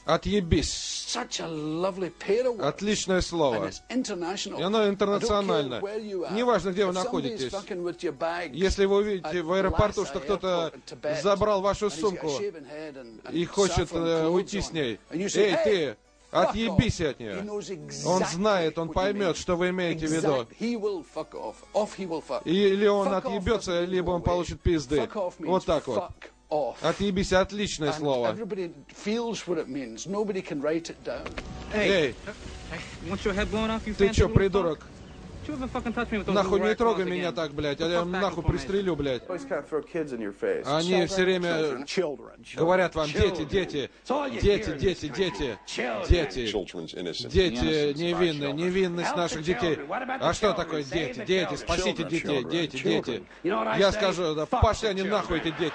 Отъебись. Отличное слово. И оно интернациональное. Неважно, где вы находитесь. Если вы увидите в аэропорту, что кто-то забрал вашу сумку и хочет уйти с ней, эй, ты, отъебись от нее. Он знает, он поймет, что вы имеете в виду. Или он отъебется, либо он получит пизды. Вот так вот. Отъебись, отличное слово. Эй, ты чё, придурок? Нахуй не трогай меня так, блядь, а я нахуй пристрелю, блядь. Они все время говорят вам, дети, дети, дети, дети, дети, дети, дети невинные, невинность наших детей. А что такое дети, дети, спасите детей, дети, дети. Я скажу, да пошли они нахуй, эти дети.